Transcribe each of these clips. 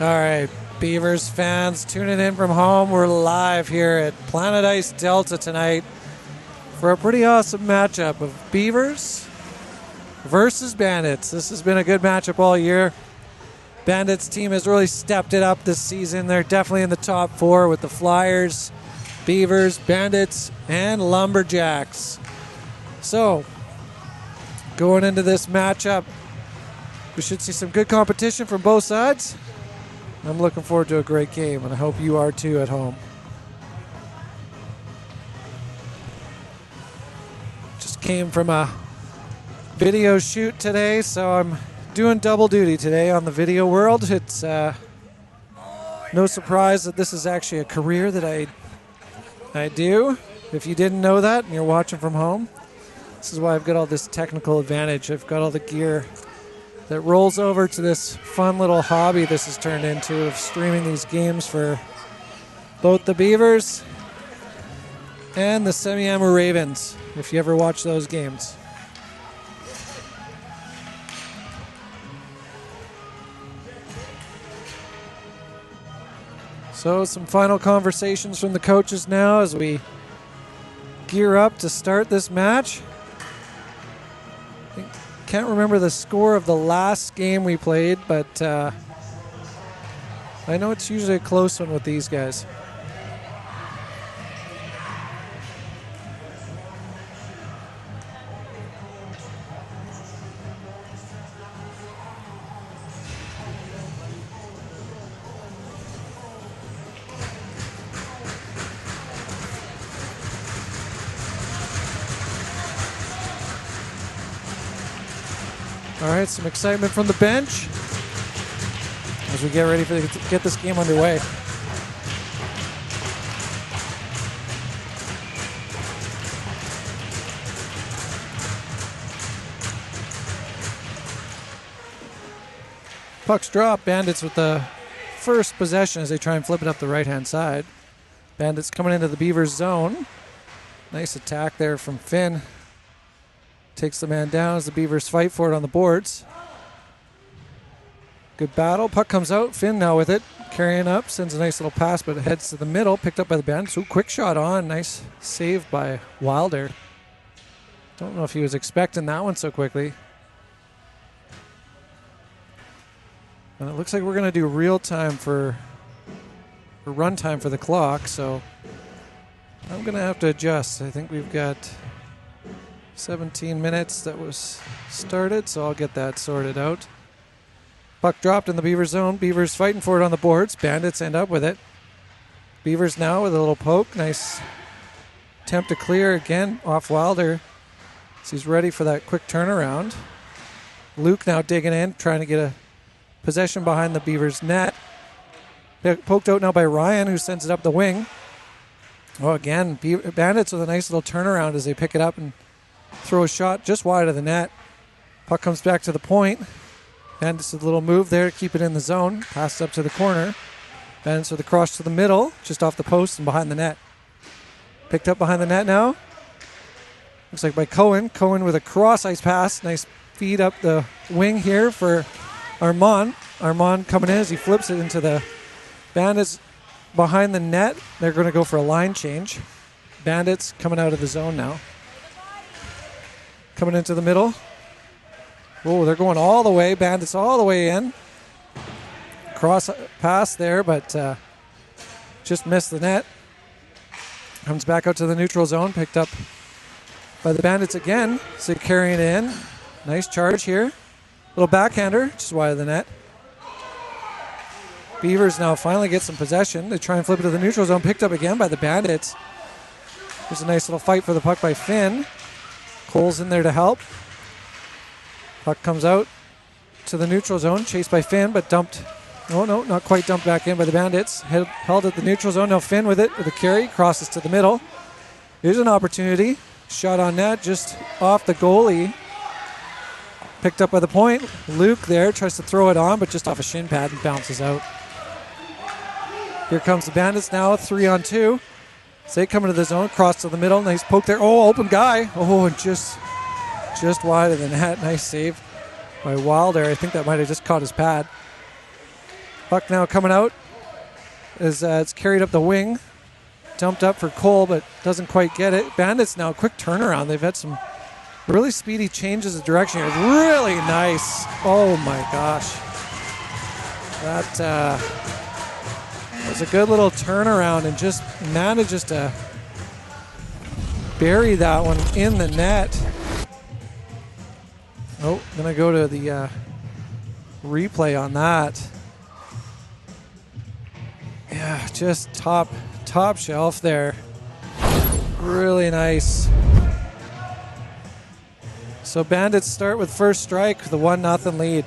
All right, Beavers fans tuning in from home. We're live here at Planet Ice Delta tonight for a pretty awesome matchup of Beavers versus Bandits. This has been a good matchup all year. Bandits team has really stepped it up this season. They're definitely in the top four with the Flyers, Beavers, Bandits, and Lumberjacks. So, going into this matchup, we should see some good competition from both sides. I'm looking forward to a great game, and I hope you are too at home. Just came from a video shoot today, so I'm doing double duty today on the video world. It's no surprise that this is actually a career that I do. If you didn't know that and you're watching from home, this is why I've got all this technical advantage. I've got all the gear that rolls over to this fun little hobby this has turned into of streaming these games for both the Beavers and the Semiahmoo Ravens, if you ever watch those games. So some final conversations from the coaches now as we gear up to start this match. Can't remember the score of the last game we played, but I know it's usually a close one with these guys. All right, some excitement from the bench as we get ready to get this game underway. Puck's drop. Bandits with the first possession as they try and flip it up the right-hand side. Bandits coming into the Beavers zone. Nice attack there from Finn. Takes the man down as the Beavers fight for it on the boards. Good battle. Puck comes out. Finn now with it. Carrying up. Sends a nice little pass, but it heads to the middle. Picked up by the Bandits. Ooh, quick shot on. Nice save by Wilder. Don't know if he was expecting that one so quickly. And it looks like we're going to do real time for run time for the clock, so I'm going to have to adjust. I think we've got 17 minutes that was started, so I'll get that sorted out. Puck dropped in the Beaver zone. Beavers fighting for it on the boards. Bandits end up with it. Beavers now with a little poke. Nice attempt to clear again off Wilder. So he's ready for that quick turnaround. Luke now digging in, trying to get a possession behind the Beavers net. Poked out now by Ryan, who sends it up the wing. Oh, again, Bandits with a nice little turnaround as they pick it up and throw a shot just wide of the net. Puck comes back to the point. Bandits with a little move there to keep it in the zone. Passes up to the corner. Bandits with a cross to the middle, just off the post and behind the net. Picked up behind the net now. Looks like by Cohen. Cohen with a cross ice pass. Nice feed up the wing here for Armand. Armand coming in as he flips it into the Bandits behind the net. They're going to go for a line change. Bandits coming out of the zone now. Coming into the middle. Oh, they're going all the way. Bandits all the way in. Cross pass there, but just missed the net. Comes back out to the neutral zone. Picked up by the Bandits again. So carrying it in. Nice charge here. Little backhander, just wide of the net. Beavers now finally get some possession. They try and flip it to the neutral zone. Picked up again by the Bandits. There's a nice little fight for the puck by Finn. Cole's in there to help. Puck comes out to the neutral zone, chased by Finn, but dumped. Oh no, not quite dumped back in by the Bandits. Held at the neutral zone. Now Finn with it, with a carry, crosses to the middle. Here's an opportunity. Shot on net, just off the goalie. Picked up by the point. Luke there, tries to throw it on, but just off a shin pad and bounces out. Here comes the Bandits now, 3-on-2. Say coming to the zone, cross to the middle. Nice poke there. Oh, open guy. Oh, and just wide of the net. Nice save by Wilder. I think that might have just caught his pad. Puck now coming out as it's carried up the wing. Dumped up for Cole, but doesn't quite get it. Bandits now, quick turnaround. They've had some really speedy changes of direction here. Really nice. Oh my gosh. That was a good little turnaround and just manages to bury that one in the net. Oh, gonna go to the replay on that. Yeah, just top shelf there. Really nice. So Bandits start with first strike, the 1-0 lead.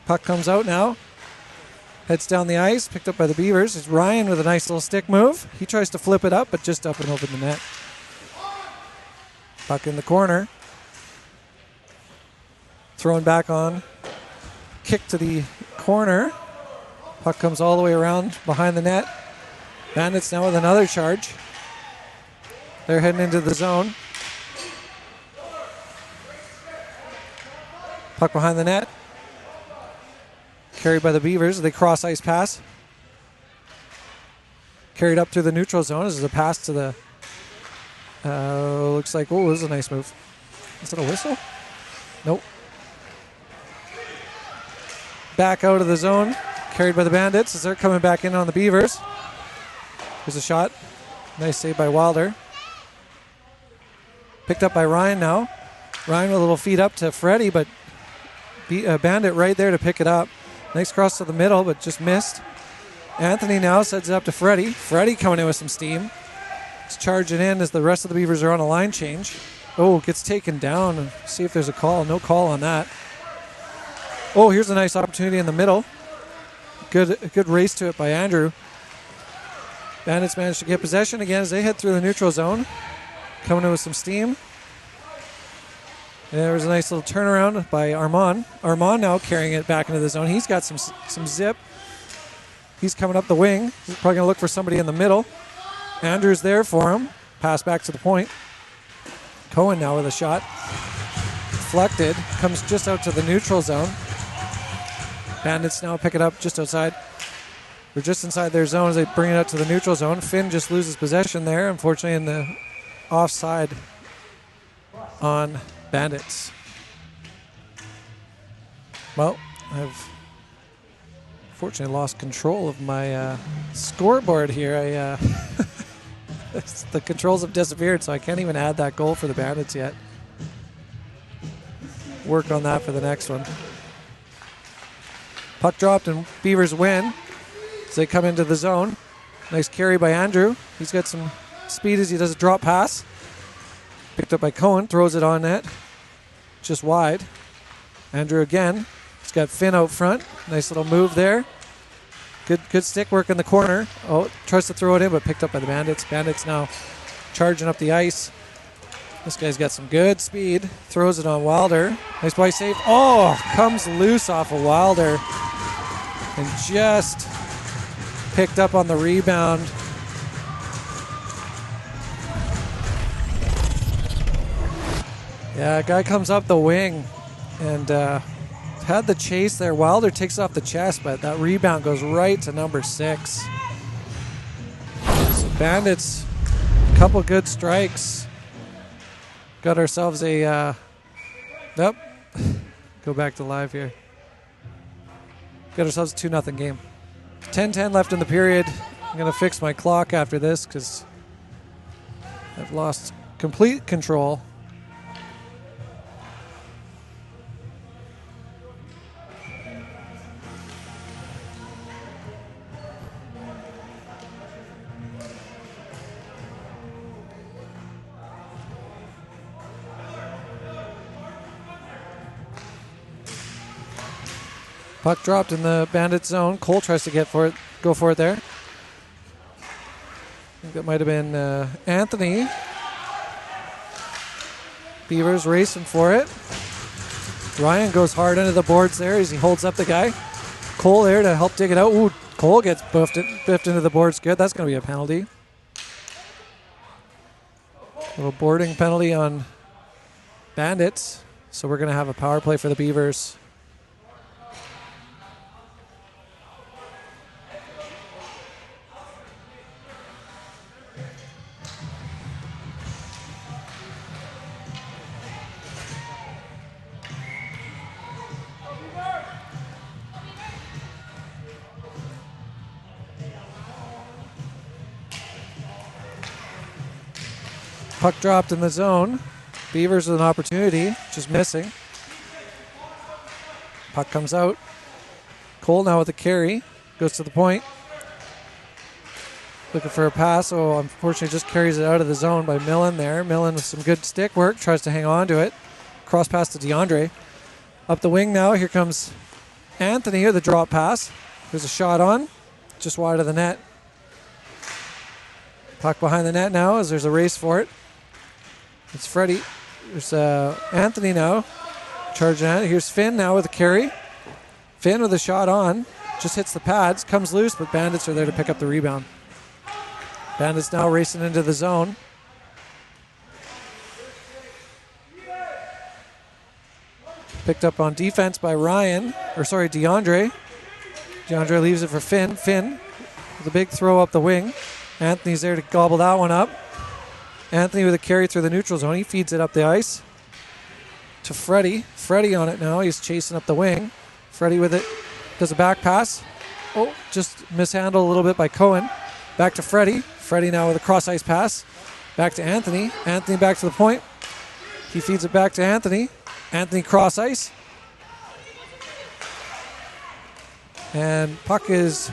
Puck comes out now. Heads down the ice, picked up by the Beavers. It's Ryan with a nice little stick move. He tries to flip it up, but just up and over the net. Puck in the corner. Thrown back on. Kick to the corner. Puck comes all the way around behind the net. Bandits now with another charge. They're heading into the zone. Puck behind the net. Carried by the Beavers. They cross ice pass. Carried up through the neutral zone. This is a pass to the... looks like... Oh, this is a nice move. Is it a whistle? Nope. Back out of the zone. Carried by the Bandits as they're coming back in on the Beavers. Here's a shot. Nice save by Wilder. Picked up by Ryan now. Ryan with a little feed up to Freddie, but Bandit right there to pick it up. Nice cross to the middle, but just missed. Anthony now sets it up to Freddie. Freddie coming in with some steam. He's charging in as the rest of the Beavers are on a line change. Oh, gets taken down. And see if there's a call. No call on that. Oh, here's a nice opportunity in the middle. Good race to it by Andrew. Bandits managed to get possession again as they head through the neutral zone. Coming in with some steam. And there was a nice little turnaround by Armand. Armand now carrying it back into the zone. He's got some zip. He's coming up the wing. He's probably going to look for somebody in the middle. Andrew's there for him. Pass back to the point. Cohen now with a shot. Deflected. Comes just out to the neutral zone. Bandits now pick it up just outside. We're just inside their zone as they bring it out to the neutral zone. Finn just loses possession there, unfortunately, in the offside on Bandits. Well, I've fortunately lost control of my scoreboard here. The controls have disappeared, so I can't even add that goal for the Bandits yet. Work on that for the next one. Puck dropped and Beavers win as they come into the zone. Nice carry by Andrew. He's got some speed as he does a drop pass. Picked up by Cohen, throws it on net. Just wide. Andrew again. He's got Finn out front. Nice little move there. Good stick work in the corner. Oh, tries to throw it in, but picked up by the Bandits. Bandits now charging up the ice. This guy's got some good speed. Throws it on Wilder. Nice play save. Oh, comes loose off of Wilder. And just picked up on the rebound. Yeah, guy comes up the wing and had the chase there. Wilder takes off the chest, but that rebound goes right to number 6. So Bandits, a couple good strikes. Got ourselves a... Nope. Go back to live here. Got ourselves a 2-0 game. 10-10 left in the period. I'm going to fix my clock after this because I've lost complete control. Puck dropped in the Bandit zone. Cole tries to go for it there. I think that might have been Anthony. Beavers racing for it. Ryan goes hard into the boards there as he holds up the guy. Cole there to help dig it out. Ooh, Cole gets biffed into the boards. Good. That's going to be a penalty. A little boarding penalty on Bandits. So we're going to have a power play for the Beavers. Puck dropped in the zone. Beavers with an opportunity, just missing. Puck comes out. Cole now with the carry. Goes to the point. Looking for a pass. Oh, unfortunately just carries it out of the zone by Millen there. Millen with some good stick work. Tries to hang on to it. Cross pass to DeAndre. Up the wing now. Here comes Anthony here, the drop pass. There's a shot on. Just wide of the net. Puck behind the net now as there's a race for it. It's Freddie. There's Anthony now charging at it. Here's Finn now with a carry. Finn with a shot on. Just hits the pads. Comes loose, but Bandits are there to pick up the rebound. Bandits now racing into the zone. Picked up on defense by DeAndre. DeAndre leaves it for Finn. Finn with a big throw up the wing. Anthony's there to gobble that one up. Anthony with a carry through the neutral zone. He feeds it up the ice to Freddie. Freddie on it now. He's chasing up the wing. Freddie with it. Does a back pass. Oh, just mishandled a little bit by Cohen. Back to Freddie. Freddie now with a cross ice pass. Back to Anthony. Anthony back to the point. He feeds it back to Anthony. Anthony cross ice. And puck is...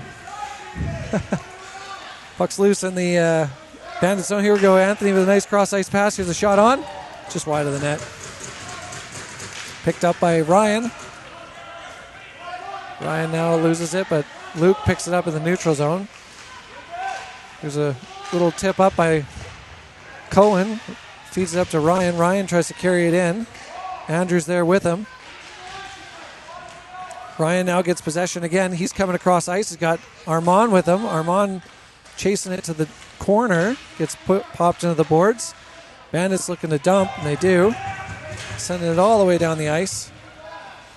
Puck's loose in the Bandits zone. Here we go. Anthony with a nice cross ice pass. Here's a shot on. Just wide of the net. Picked up by Ryan. Ryan now loses it, but Luke picks it up in the neutral zone. There's a little tip up by Cohen. Feeds it up to Ryan. Ryan tries to carry it in. Andrew's there with him. Ryan now gets possession again. He's coming across ice. He's got Armand with him. Armand chasing it to the corner. Gets popped into the boards. Bandits looking to dump, and they do. Sending it all the way down the ice.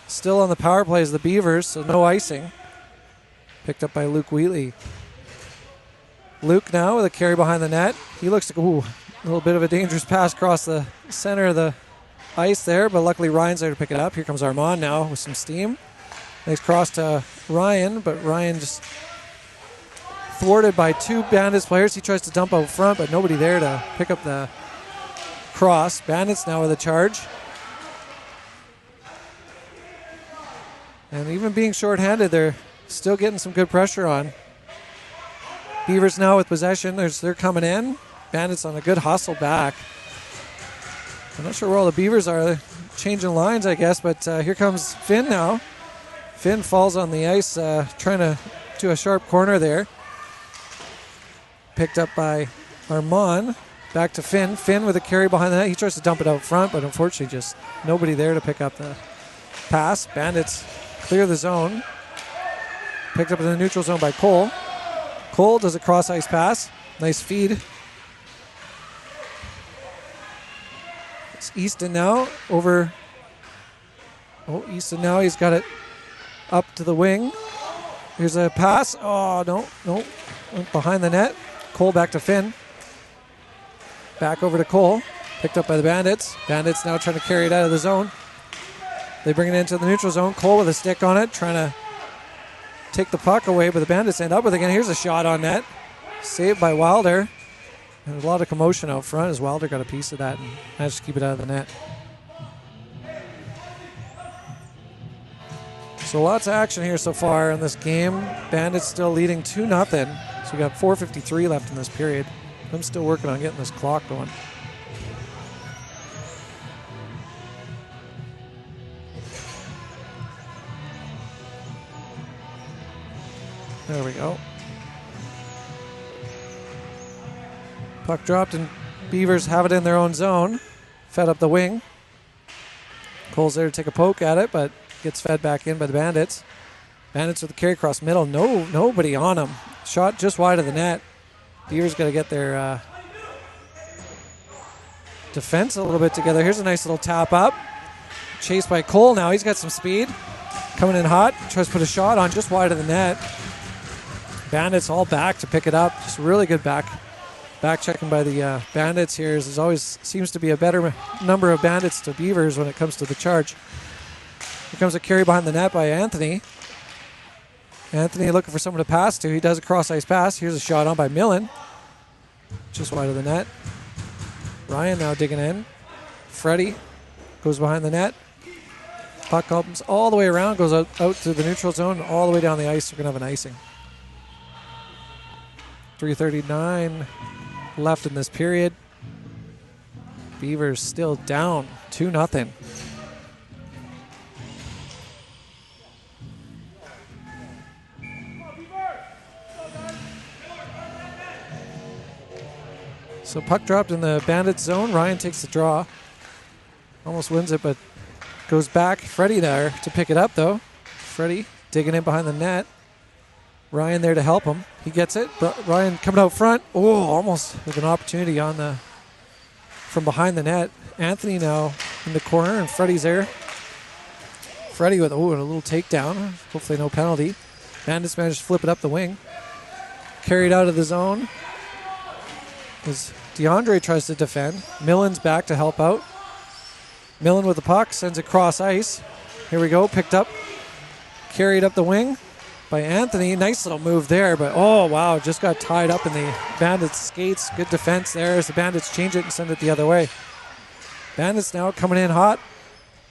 Still on the power play is the Beavers, so no icing. Picked up by Luke Wheatley. Luke now with a carry behind the net. He looks like, a little bit of a dangerous pass across the center of the ice there, but luckily Ryan's there to pick it up. Here comes Armand now with some steam. Nice cross to Ryan, but Ryan just thwarted by two Bandits players. He tries to dump out front, but nobody there to pick up the cross. Bandits now with a charge. And even being shorthanded, they're still getting some good pressure on. Beavers now with possession. They're coming in. Bandits on a good hustle back. I'm not sure where all the Beavers are. They're changing lines, I guess, but here comes Finn now. Finn falls on the ice, trying to do a sharp corner there. Picked up by Armand. Back to Finn. Finn with a carry behind the net. He tries to dump it out front, but unfortunately just nobody there to pick up the pass. Bandits clear the zone. Picked up in the neutral zone by Cole. Cole does a cross ice pass. Nice feed. It's Easton now over. Oh, Easton now. He's got it up to the wing. Here's a pass. Oh, no. Went behind the net. Cole back to Finn. Back over to Cole. Picked up by the Bandits. Bandits now trying to carry it out of the zone. They bring it into the neutral zone. Cole with a stick on it, trying to take the puck away, but the Bandits end up with it again. Here's a shot on net. Saved by Wilder. There was a lot of commotion out front as Wilder got a piece of that and managed to keep it out of the net. So lots of action here so far in this game. Bandits still leading 2-0. So we got 4:53 left in this period. I'm still working on getting this clock going. There we go. Puck dropped and Beavers have it in their own zone. Fed up the wing. Cole's there to take a poke at it, but gets fed back in by the Bandits. Bandits with the carry across middle. Nobody on them. Shot just wide of the net. Beavers got to get their defense a little bit together. Here's a nice little tap up. Chased by Cole now. He's got some speed. Coming in hot. Tries to put a shot on just wide of the net. Bandits all back to pick it up. Just really good back checking by the Bandits here. There's always seems to be a better number of Bandits to Beavers when it comes to the charge. Here comes a carry behind the net by Anthony. Anthony looking for someone to pass to. He does a cross-ice pass. Here's a shot on by Millen. Just wide of the net. Ryan now digging in. Freddie goes behind the net. Puck comes all the way around, goes out to the neutral zone, all the way down the ice. We're going to have an icing. 3:39 left in this period. Beavers still down 2-0. So puck dropped in the Bandits zone. Ryan takes the draw. Almost wins it, but goes back. Freddie there to pick it up, though. Freddie digging in behind the net. Ryan there to help him. He gets it. Ryan coming out front. Oh, almost with an opportunity on the from behind the net. Anthony now in the corner, and Freddie's there. Freddie with a little takedown. Hopefully no penalty. Bandits managed to flip it up the wing. Carried out of the zone. As DeAndre tries to defend. Millen's back to help out. Millen with the puck, sends it cross ice. Here we go, picked up. Carried up the wing by Anthony. Nice little move there, but oh wow, just got tied up in the Bandits' skates. Good defense there as the Bandits change it and send it the other way. Bandits now coming in hot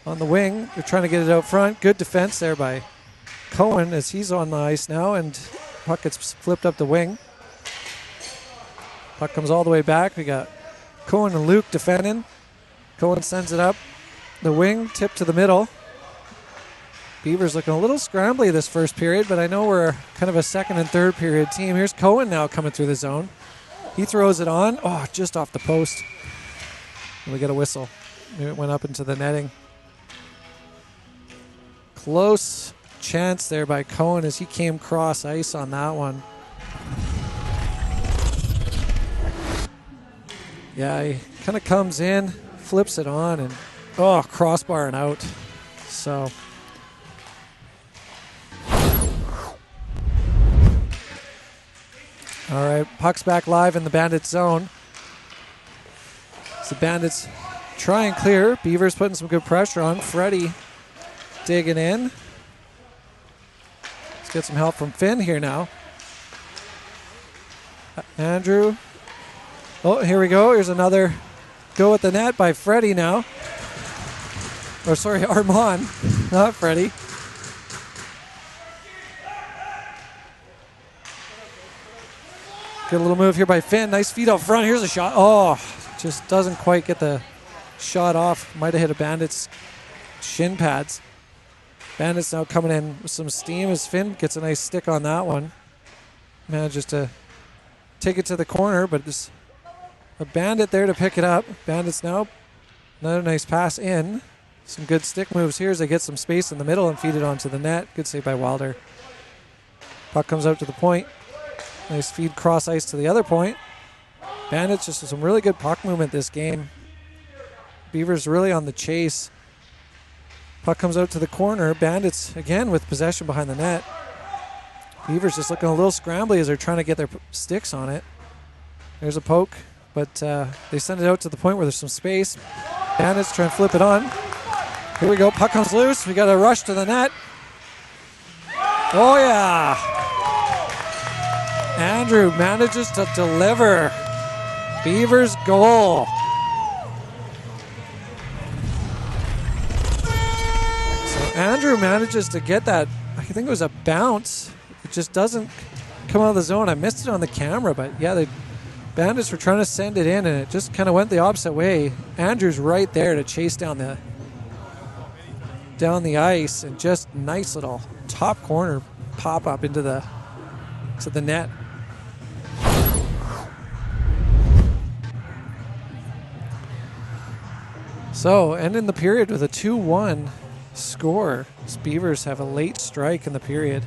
on the wing. They're trying to get it out front. Good defense there by Cohen as he's on the ice now, and puck gets flipped up the wing. Puck comes all the way back. We got Cohen and Luke defending. Cohen sends it up the wing, tip to the middle. Beavers looking a little scrambly this first period, but I know we're kind of a second and third period team. Here's Cohen now coming through the zone. He throws it on. Oh, just off the post. And we get a whistle. Maybe it went up into the netting. Close chance there by Cohen as he came cross ice on that one. Yeah, he kind of comes in, flips it on, and crossbar and out. So all right, puck's back live in the Bandits zone. As the Bandits try and clear. Beavers putting some good pressure on. Freddie digging in. Let's get some help from Finn here now. Andrew. Oh, here we go. Here's another go at the net by Freddie now. Or sorry, Armand, not Freddie. Good little move here by Finn. Nice feed out front. Here's a shot. Oh, just doesn't quite get the shot off. Might have hit a Bandit's shin pads. Bandits now coming in with some steam as Finn gets a nice stick on that one. Manages to take it to the corner, but there's a Bandit there to pick it up. Bandits now, another nice pass in. Some good stick moves here as they get some space in the middle and feed it onto the net. Good save by Wilder. Puck comes out to the point. Nice feed cross ice to the other point. Bandits just with some really good puck movement this game. Beavers really on the chase. Puck comes out to the corner. Bandits again with possession behind the net. Beavers just looking a little scrambly as they're trying to get their sticks on it. There's a poke, but they send it out to the point where there's some space. Bandits trying to flip it on. Here we go. Puck comes loose. We got a rush to the net. Oh, yeah. Andrew manages to deliver. Beavers goal. So Andrew manages to get that. I think it was a bounce. It just doesn't come out of the zone. I missed it on the camera, but yeah, the Bandits were trying to send it in, and it just kind of went the opposite way. Andrew's right there to chase down the ice, and just nice little top corner pop up into the net. So ending the period with a 2-1 score. These Beavers have a late strike in the period.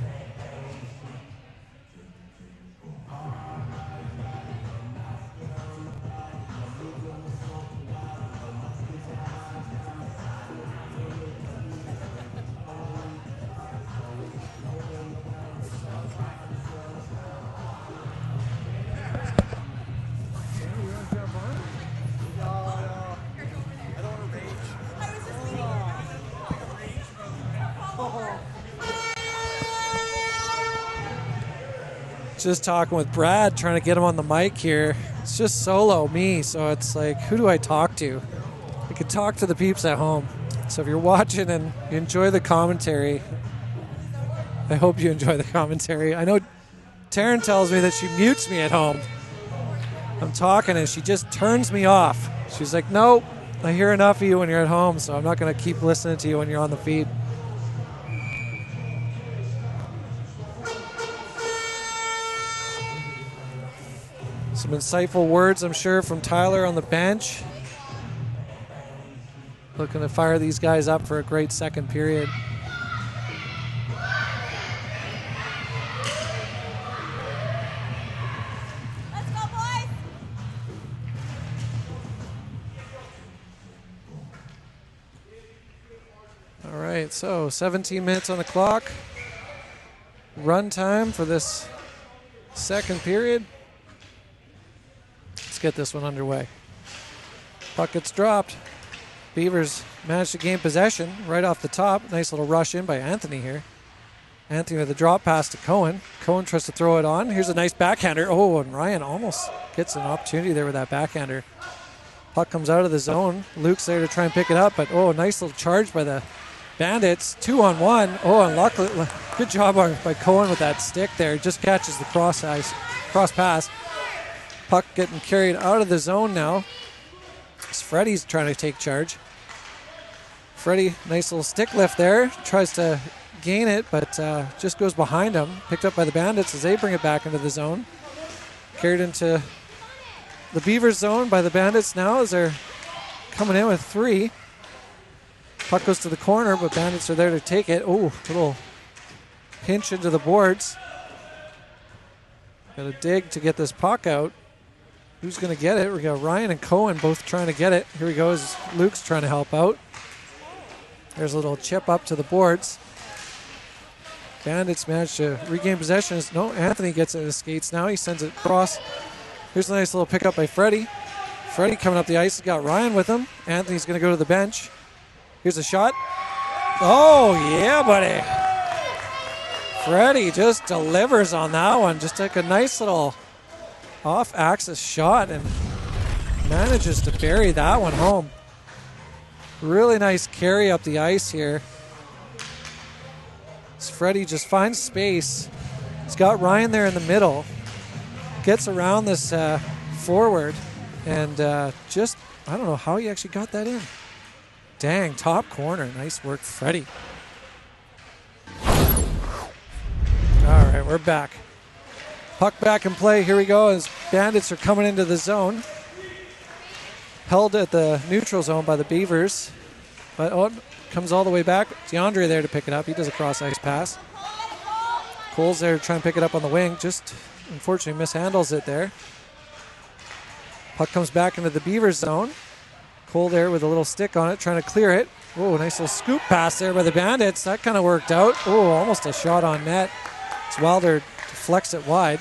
Just talking with Brad, trying to get him on the mic here. It's just solo me, so it's like, who do I talk to? I could talk to the peeps at home. So if you're watching and you enjoy the commentary, I hope you enjoy the commentary. I know Taryn tells me that she mutes me at home. I'm talking and she just turns me off. She's like, nope, I hear enough of you when you're at home, so I'm not going to keep listening to you when you're on the feed. Some insightful words, I'm sure, from Tyler on the bench. Looking to fire these guys up for a great second period. Let's go, boys! All right, so 17 minutes on the clock. Run time for this second period. Let's get this one underway. Puck gets dropped. Beavers managed to gain possession right off the top. Nice little rush in by Anthony here. Anthony with a drop pass to Cohen. Cohen tries to throw it on. Here's a nice backhander. Oh, and Ryan almost gets an opportunity there with that backhander. Puck comes out of the zone. Luke's there to try and pick it up, but oh, nice little charge by the Bandits. 2-on-1. Oh, and luckily, good job by Cohen with that stick there. Just catches the cross pass. Puck getting carried out of the zone now. Freddie's trying to take charge. Freddie, nice little stick lift there. Tries to gain it, but just goes behind him. Picked up by the Bandits as they bring it back into the zone. Carried into the Beavers zone by the Bandits now as they're coming in with 3. Puck goes to the corner, but Bandits are there to take it. Oh, little pinch into the boards. Got to dig to get this puck out. Who's going to get it? We got Ryan and Cohen both trying to get it. Here he goes. Luke's trying to help out. There's a little chip up to the boards. Bandits manage to regain possession. No, Anthony gets it in his skates now. He sends it across. Here's a nice little pickup by Freddie. Freddie coming up the ice. He's got Ryan with him. Anthony's going to go to the bench. Here's a shot. Oh, yeah, buddy. Freddie just delivers on that one. Just took a nice little off-axis shot and manages to bury that one home. Really nice carry up the ice here. As Freddie just finds space. He's got Ryan there in the middle. Gets around this forward and just, I don't know how he actually got that in. Dang, top corner. Nice work, Freddie. All right, we're back. Puck back in play. Here we go as Bandits are coming into the zone. Held at the neutral zone by the Beavers. But oh, comes all the way back. DeAndre there to pick it up. He does a cross-ice pass. Cole's there to try and pick it up on the wing. Just unfortunately mishandles it there. Puck comes back into the Beavers zone. Cole there with a little stick on it, trying to clear it. Oh, nice little scoop pass there by the Bandits. That kind of worked out. Oh, almost a shot on net. It's Wilder deflects it wide.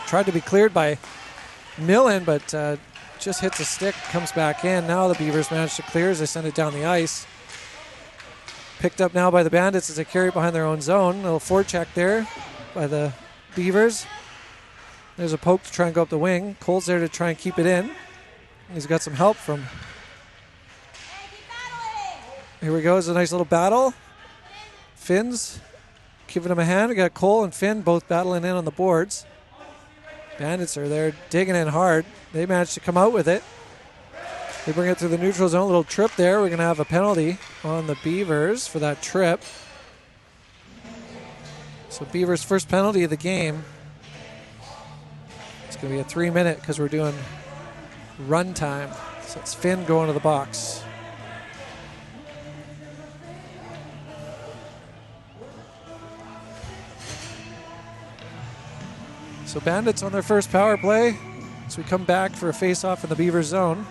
Tried to be cleared by Millen, but just hits a stick, comes back in. Now the Beavers manage to clear as they send it down the ice. Picked up now by the Bandits as they carry it behind their own zone. A little forecheck there by the Beavers. There's a poke to try and go up the wing. Cole's there to try and keep it in. He's got some help from... Here we go. It's a nice little battle. Finn's giving him a hand. We got Cole and Finn both battling in on the boards. Bandits are there digging in hard. They managed to come out with it. They bring it through the neutral zone. A little trip there. We're going to have a penalty on the Beavers for that trip. So Beavers' first penalty of the game. It's going to be a 3-minute because we're doing run time. So it's Finn going to the box. So Bandits on their first power play. So we come back for a face-off in the Beaver zone.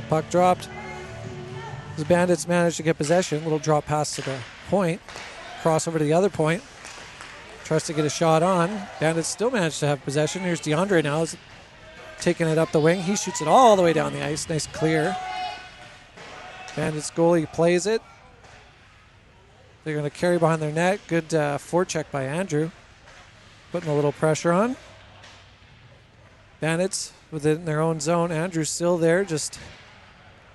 Puck dropped. The Bandits managed to get possession. Little drop pass to the point. Cross over to the other point. Tries to get a shot on. Bandits still managed to have possession. Here's DeAndre now. Taking it up the wing. He shoots it all the way down the ice. Nice clear. Bandits goalie plays it. They're going to carry behind their net. Good forecheck by Andrew. Putting a little pressure on. Bandits within their own zone. Andrew's still there, just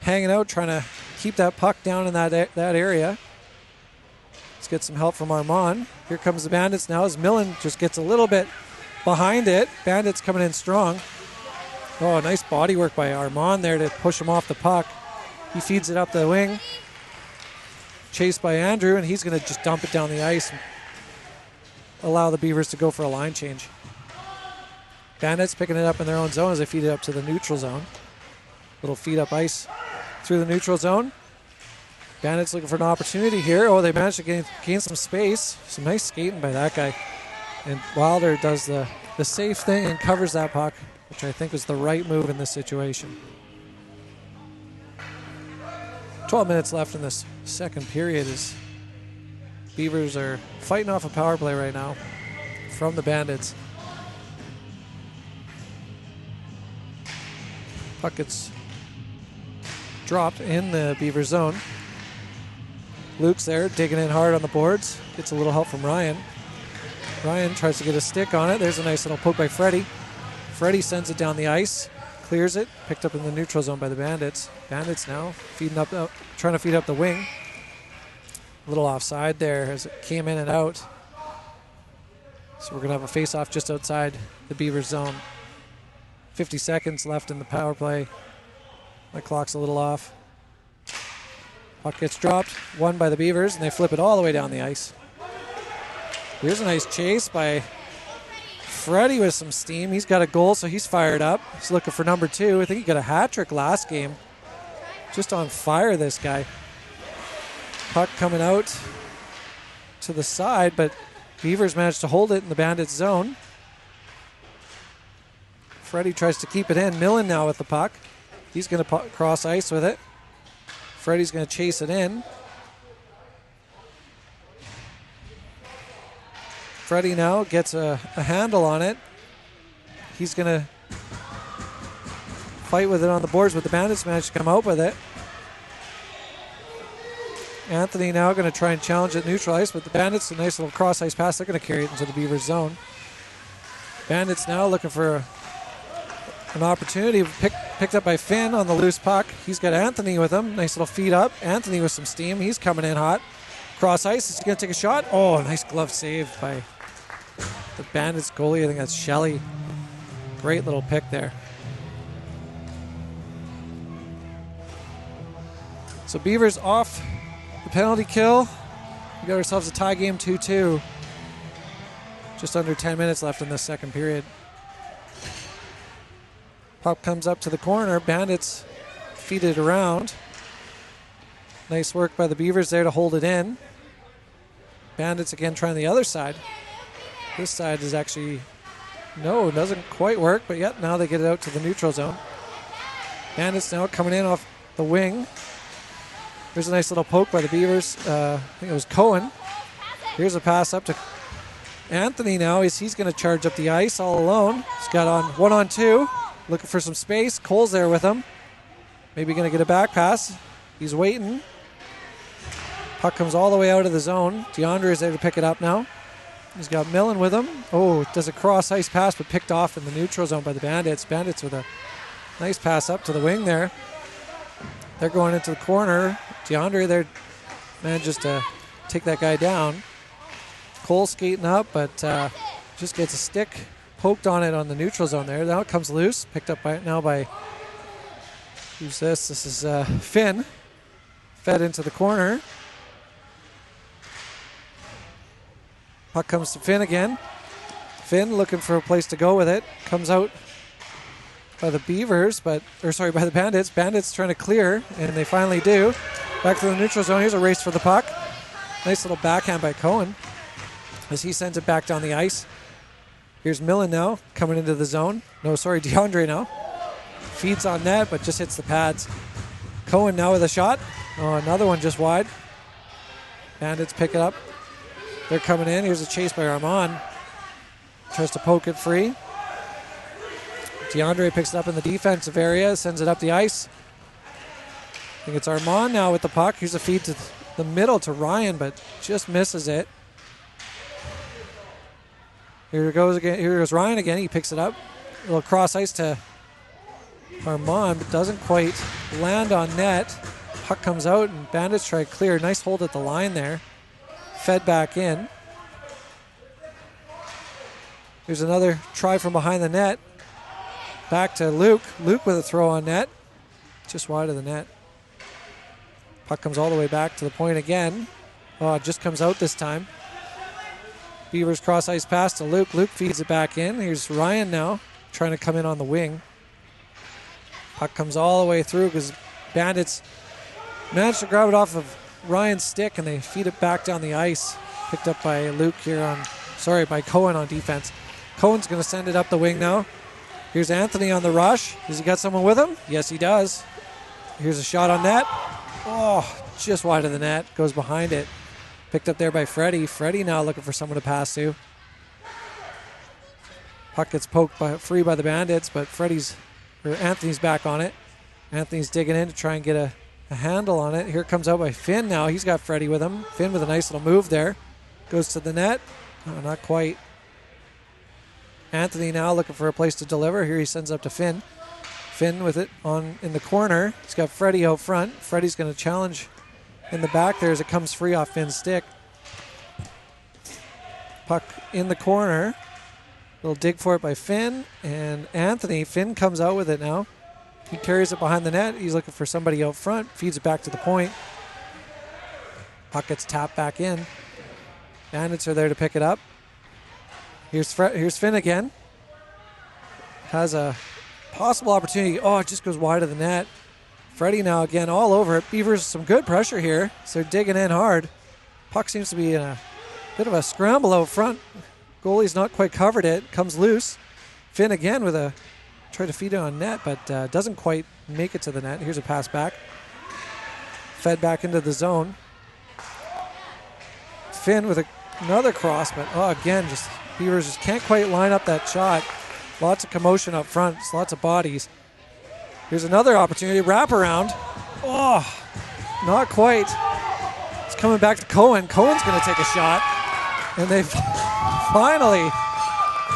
hanging out, trying to keep that puck down in that area. Let's get some help from Armand. Here comes the Bandits now as Millen just gets a little bit behind it. Bandits coming in strong. Oh, nice body work by Armand there to push him off the puck. He feeds it up the wing. Chased by Andrew, and he's going to just dump it down the ice and allow the Beavers to go for a line change. Bandits picking it up in their own zone as they feed it up to the neutral zone. Little feed up ice through the neutral zone. Bandits looking for an opportunity here. Oh, they managed to gain some space. Some nice skating by that guy. And Wilder does the safe thing and covers that puck, which I think was the right move in this situation. 12 minutes left in this second period as Beavers are fighting off a power play right now from the Bandits. Puck gets dropped in the Beaver zone. Luke's there digging in hard on the boards. Gets a little help from Ryan. Ryan tries to get a stick on it. There's a nice little poke by Freddie. Freddie sends it down the ice. Clears it. Picked up in the neutral zone by the Bandits. Bandits now feeding up, trying to feed up the wing. A little offside there as it came in and out. So we're going to have a face-off just outside the Beaver zone. 50 seconds left in the power play. My clock's a little off. Puck gets dropped, won by the Beavers, and they flip it all the way down the ice. Here's a nice chase by Freddie with some steam. He's got a goal, so he's fired up. He's looking for number 2. I think he got a hat trick last game. Just on fire, this guy. Puck coming out to the side, but Beavers managed to hold it in the Bandits zone. Freddie tries to keep it in. Millen now with the puck. He's going to cross ice with it. Freddie's going to chase it in. Freddie now gets a handle on it. He's going to fight with it on the boards, but the Bandits managed to come out with it. Anthony now going to try and challenge it neutral ice, but the Bandits, a nice little cross ice pass. They're going to carry it into the Beavers zone. Bandits now looking for an opportunity picked up by Finn on the loose puck. He's got Anthony with him. Nice little feed up. Anthony with some steam. He's coming in hot. Cross ice. Is he going to take a shot? Oh, nice glove save by the Bandits goalie. I think that's Shelley. Great little pick there. So Beavers off the penalty kill. We got ourselves a tie game 2-2. Just under 10 minutes left in this second period. Puck comes up to the corner. Bandits feed it around. Nice work by the Beavers there to hold it in. Bandits again trying the other side. This side is actually, no, it doesn't quite work, but yet now they get it out to the neutral zone. Bandits now coming in off the wing. There's a nice little poke by the Beavers. I think it was Cohen. Here's a pass up to Anthony now. He's going to charge up the ice all alone. He's got on 1-on-2. Looking for some space. Cole's there with him. Maybe going to get a back pass. He's waiting. Puck comes all the way out of the zone. DeAndre is there to pick it up now. He's got Millen with him. Oh, does a cross ice pass, but picked off in the neutral zone by the Bandits. Bandits with a nice pass up to the wing there. They're going into the corner. DeAndre there manages to take that guy down. Cole skating up, but just gets a stick poked on it on the neutral zone there. Now it comes loose. Picked up by who's this? This is Finn. Fed into the corner. Puck comes to Finn again. Finn looking for a place to go with it. Comes out by the Beavers, by the Bandits. Bandits trying to clear, and they finally do. Back to the neutral zone. Here's a race for the puck. Nice little backhand by Cohen as he sends it back down the ice. Here's Millen now coming into the zone. DeAndre now. Feeds on net, but just hits the pads. Cohen now with a shot. Oh, another one just wide. Bandits pick it up. They're coming in. Here's a chase by Armand. Tries to poke it free. DeAndre picks it up in the defensive area, sends it up the ice. think it's Armand now with the puck. Here's a feed to the middle to Ryan, but just misses it. Here goes again. Here goes Ryan again. He picks it up. A little cross ice to Armand, but doesn't quite land on net. Puck comes out and Bandits try to clear. Nice hold at the line there. Fed back in. Here's another try from behind the net. Back to Luke. Luke with a throw on net. Just wide of the net. Puck comes all the way back to the point again. Oh, it just comes out this time. Beavers cross ice pass to Luke. Luke feeds it back in. Here's Ryan now trying to come in on the wing. Puck comes all the way through because Bandits managed to grab it off of Ryan's stick and they feed it back down the ice. Picked up by Luke here by Cohen on defense. Cohen's going to send it up the wing now. Here's Anthony on the rush. Has he got someone with him? Yes, he does. Here's a shot on net. Oh, just wide of the net. Goes behind it. Picked up there by Freddie. Freddie now looking for someone to pass to. Puck gets poked free by the Bandits, but Anthony's back on it. Anthony's digging in to try and get a handle on it. Here it comes out by Finn now. He's got Freddie with him. Finn with a nice little move there. Goes to the net. Oh, not quite. Anthony now looking for a place to deliver. Here he sends up to Finn. Finn with it in the corner. He's got Freddie out front. Freddie's going to challenge in the back there as it comes free off Finn's stick. Puck in the corner. Little dig for it by Finn and Anthony. Finn comes out with it now. He carries it behind the net. He's looking for somebody out front. Feeds it back to the point. Puck gets tapped back in. Bandits are there to pick it up. Here's Finn again. Has a possible opportunity. Oh, it just goes wide of the net. Freddie now again all over it. Beavers some good pressure here. So they're digging in hard. Puck seems to be in a bit of a scramble out front. Goalie's not quite covered it. Comes loose. Finn again with try to feed it on net, but doesn't quite make it to the net. Here's a pass back. Fed back into the zone. Finn with another cross, but again, just Beavers just can't quite line up that shot. Lots of commotion up front. Lots of bodies. Here's another opportunity. Wraparound. Oh, not quite. It's coming back to Cohen. Cohen's going to take a shot. And they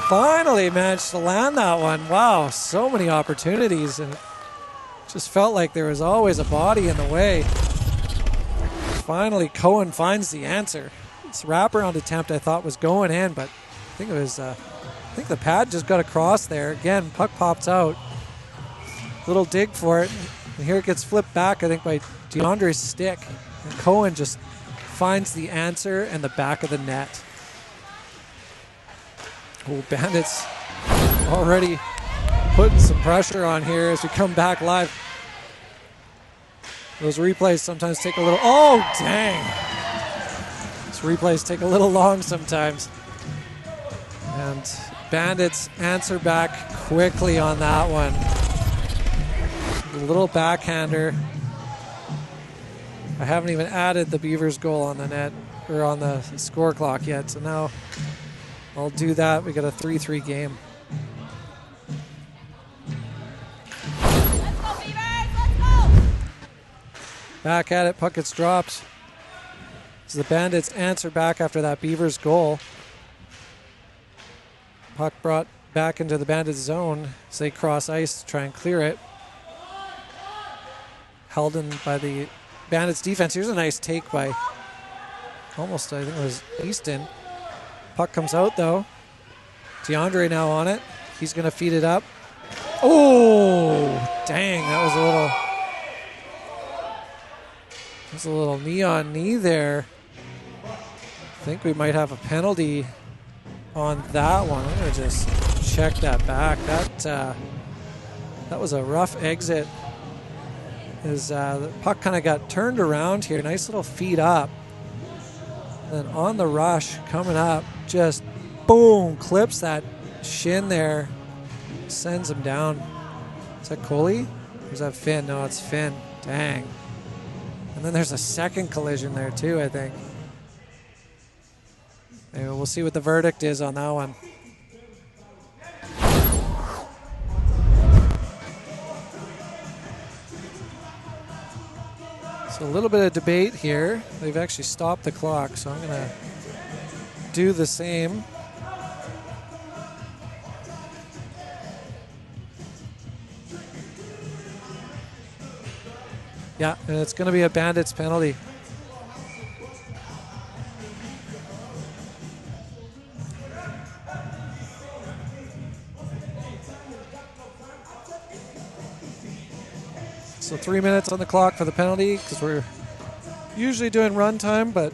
finally managed to land that one. Wow, so many opportunities. And it just felt like there was always a body in the way. Finally, Cohen finds the answer. This wraparound attempt I thought was going in, but I think the pad just got across there. Again, puck pops out. Little dig for it. And here it gets flipped back, I think, by DeAndre's stick. And Cohen just finds the answer and the back of the net. Oh, Bandits already putting some pressure on here as we come back live. Those replays sometimes take a little... Oh, dang. Those replays take a little long sometimes. And Bandits answer back quickly on that one. A little backhander. I haven't even added the Beavers goal on the net or on the score clock yet, so now I'll do that. We got a 3-3 game. Let's go, Beavers! Let's go! Back at it, puck gets dropped. So the Bandits answer back after that Beavers goal. Puck brought back into the Bandits zone as they cross ice to try and clear it. Held in by the Bandits defense. Here's a nice take by almost, I think it was Easton. Puck comes out though. DeAndre now on it. He's going to feed it up. Oh, dang, that was a little knee on knee there. I think we might have a penalty on that one. I'm going to just check that back. That was a rough exit. The puck kind of got turned around here. Nice little feed up. Then on the rush, coming up, just boom, clips that shin there. Sends him down. Is that Coley? Or is that Finn? No, it's Finn. Dang. And then there's a second collision there too, I think. Anyway, we'll see what the verdict is on that one. So a little bit of debate here. They've actually stopped the clock, so I'm going to do the same. Yeah, and it's going to be a Bandits penalty. So 3 minutes on the clock for the penalty because we're usually doing run time, but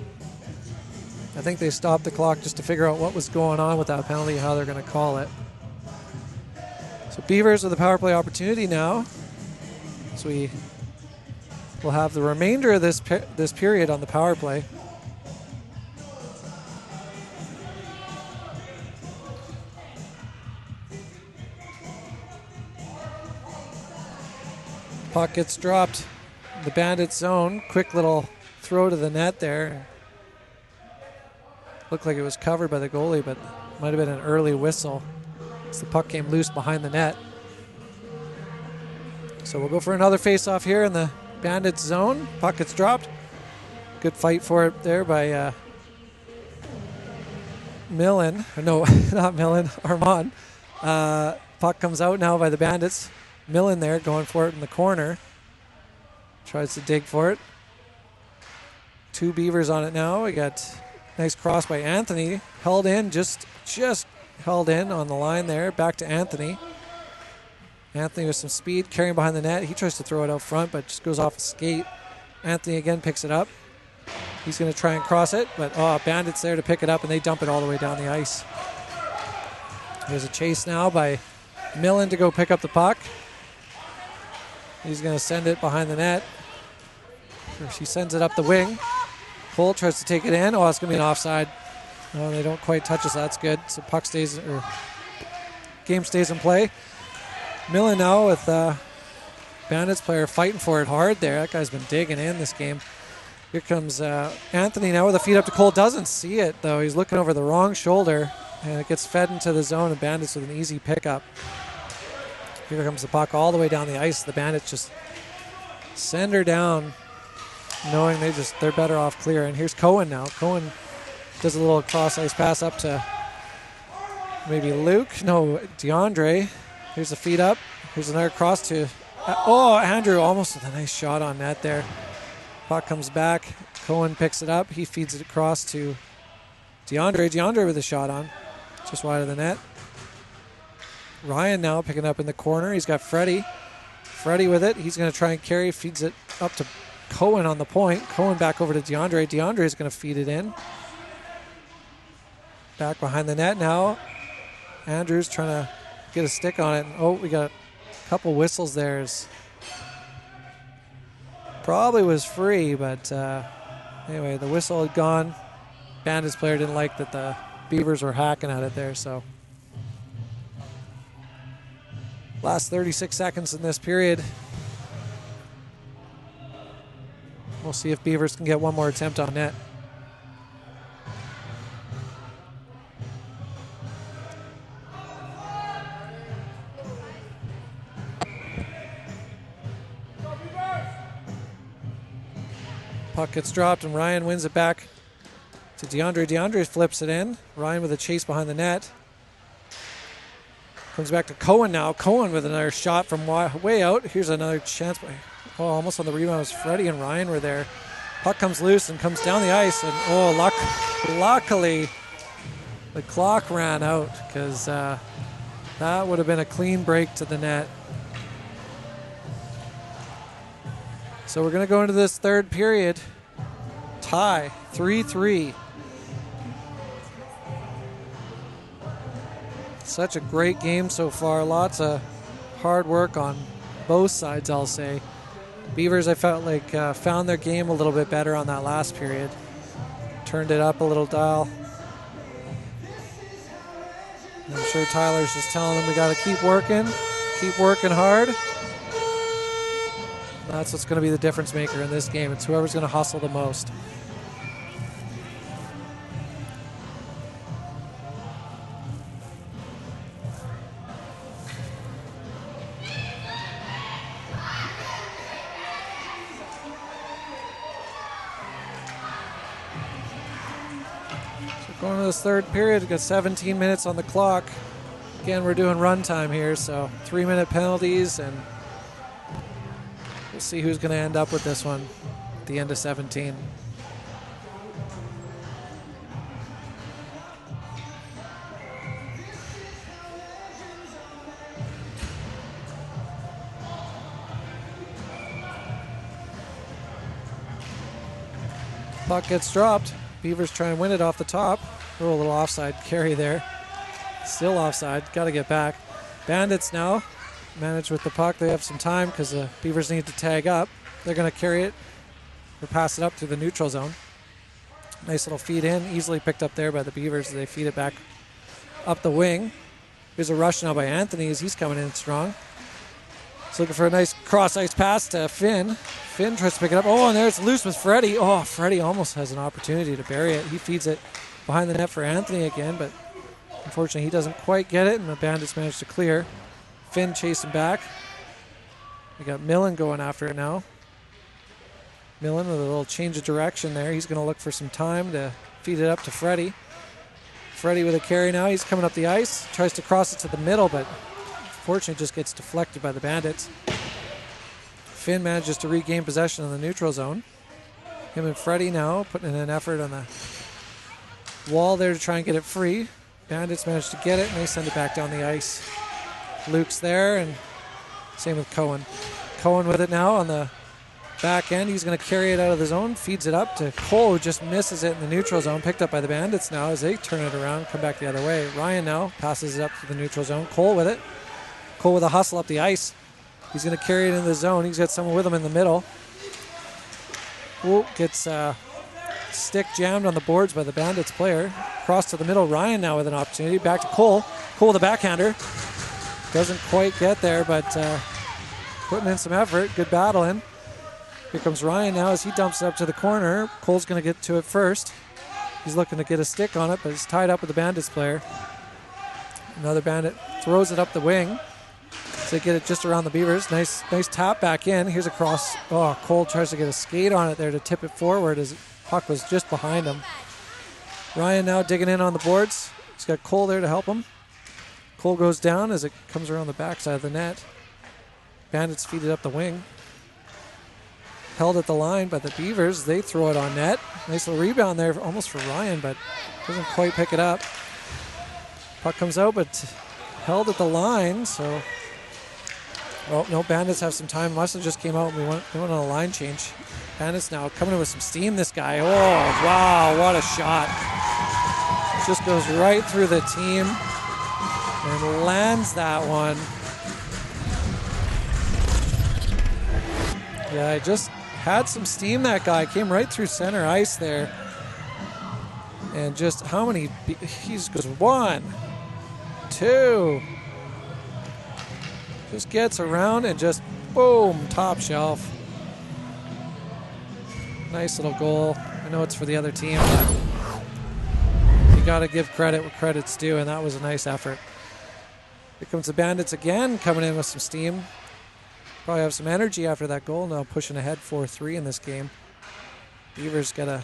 I think they stopped the clock just to figure out what was going on with that penalty, how they're going to call it. So Beavers with the power play opportunity now. So we will have the remainder of this period on the power play. Puck gets dropped in the Bandits zone. Quick little throw to the net there. Looked like it was covered by the goalie, but might have been an early whistle as the puck came loose behind the net. So we'll go for another face-off here in the Bandits zone. Puck gets dropped. Good fight for it there by Millen. No, not Millen, Armand. Puck comes out now by the Bandits. Millen there going for it in the corner. Tries to dig for it. 2 Beavers on it now. We got nice cross by Anthony. Held in, just held in on the line there. Back to Anthony. Anthony with some speed, carrying behind the net. He tries to throw it out front, but just goes off a skate. Anthony again picks it up. He's going to try and cross it, but Bandits there to pick it up, and they dump it all the way down the ice. There's a chase now by Millen to go pick up the puck. He's going to send it behind the net. She sends it up the wing. Cole tries to take it in. Oh, it's going to be an offside. No, they don't quite touch us. That's good. So puck stays, or game stays in play. Millen now with Bandits player fighting for it hard there. That guy's been digging in this game. Here comes Anthony now with a feed up to Cole. Doesn't see it, though. He's looking over the wrong shoulder, and it gets fed into the zone, and Bandits with an easy pickup. Here comes the puck all the way down the ice. The Bandits just send her down, knowing they're better off clear. And here's Cohen now. Cohen does a little cross-ice pass up to maybe DeAndre. Here's the feed up. Here's another cross to... Andrew almost with a nice shot on net there. Puck comes back. Cohen picks it up. He feeds it across to DeAndre. DeAndre with a shot on. Just wide of the net. Ryan now picking up in the corner. He's got Freddie. Freddie with it. He's going to try and carry. Feeds it up to Cohen on the point. Cohen back over to DeAndre. DeAndre is going to feed it in. Back behind the net now. Andrews trying to get a stick on it. We got a couple whistles there. Probably was free, but anyway, the whistle had gone. Bandits player didn't like that the Beavers were hacking at it there, so. Last 36 seconds in this period. We'll see if Beavers can get one more attempt on net. Puck gets dropped, and Ryan wins it back to DeAndre. DeAndre flips it in. Ryan with a chase behind the net. Comes back to Cohen now. Cohen with another shot from way out. Here's another chance. Almost on the rebound was Freddie and Ryan were there. Puck comes loose and comes down the ice. And luckily the clock ran out because that would have been a clean break to the net. So we're going to go into this third period. Tie, 3-3. Such a great game so far. Lots of hard work on both sides, I'll say. Beavers, I felt like, found their game a little bit better on that last period. Turned it up a little dial. And I'm sure Tyler's just telling them we got to keep working hard. That's what's going to be the difference maker in this game. It's whoever's going to hustle the most. Going to this third period. We've got 17 minutes on the clock. Again, we're doing run time here, so 3-minute penalties, and we'll see who's going to end up with this one at the end of 17. Puck gets dropped. Beavers try and win it off the top. Oh, a little offside carry there. Still offside. Got to get back. Bandits now manage with the puck. They have some time because the Beavers need to tag up. They're going to carry it or pass it up through the neutral zone. Nice little feed in. Easily picked up there by the Beavers. They feed it back up the wing. Here's a rush now by Anthony as he's coming in strong. He's looking for a nice cross-ice pass to Finn. Finn tries to pick it up. Oh, and there it's loose with Freddie. Oh, Freddie almost has an opportunity to bury it. He feeds it behind the net for Anthony again, but unfortunately he doesn't quite get it, and the Bandits manage to clear. Finn chasing back. We got Millen going after it now. Millen with a little change of direction there. He's going to look for some time to feed it up to Freddie. Freddie with a carry now. He's coming up the ice. Tries to cross it to the middle, but unfortunately just gets deflected by the Bandits. Finn manages to regain possession in the neutral zone. Him and Freddie now putting in an effort on the wall there to try and get it free. Bandits manage to get it, and they send it back down the ice. Luke's there, and same with Cohen. Cohen with it now on the back end. He's going to carry it out of the zone, feeds it up to Cole, who just misses it in the neutral zone. Picked up by the Bandits now as they turn it around, come back the other way. Ryan now passes it up to the neutral zone. Cole with it. Cole with a hustle up the ice. He's going to carry it into the zone. He's got someone with him in the middle. Ooh, gets stick jammed on the boards by the Bandits player. Cross to the middle. Ryan now with an opportunity. Back to Cole. Cole with a backhander. Doesn't quite get there, but putting in some effort. Good battling. Here comes Ryan now as he dumps it up to the corner. Cole's going to get to it first. He's looking to get a stick on it, but he's tied up with the Bandits player. Another Bandit throws it up the wing. So they get it just around the Beavers. Nice tap back in. Here's a cross. Oh, Cole tries to get a skate on it there to tip it forward as puck was just behind him. Ryan now digging in on the boards. He's got Cole there to help him. Cole goes down as it comes around the backside of the net. Bandits feed it up the wing. Held at the line by the Beavers. They throw it on net. Nice little rebound there almost for Ryan, but doesn't quite pick it up. Puck comes out, but held at the line, so... Oh, no, Bandits have some time. Must have just came out and we went on a line change. Bandits now coming in with some steam, this guy. Oh, wow, what a shot. Just goes right through the team and lands that one. Yeah, I just had some steam, that guy. Came right through center ice there. And just how many... He just goes 1, 2... Just gets around and just, boom, top shelf. Nice little goal. I know it's for the other team, but you got to give credit where credit's due, and that was a nice effort. Here comes the Bandits again, coming in with some steam. Probably have some energy after that goal. Now pushing ahead 4-3 in this game. Beavers got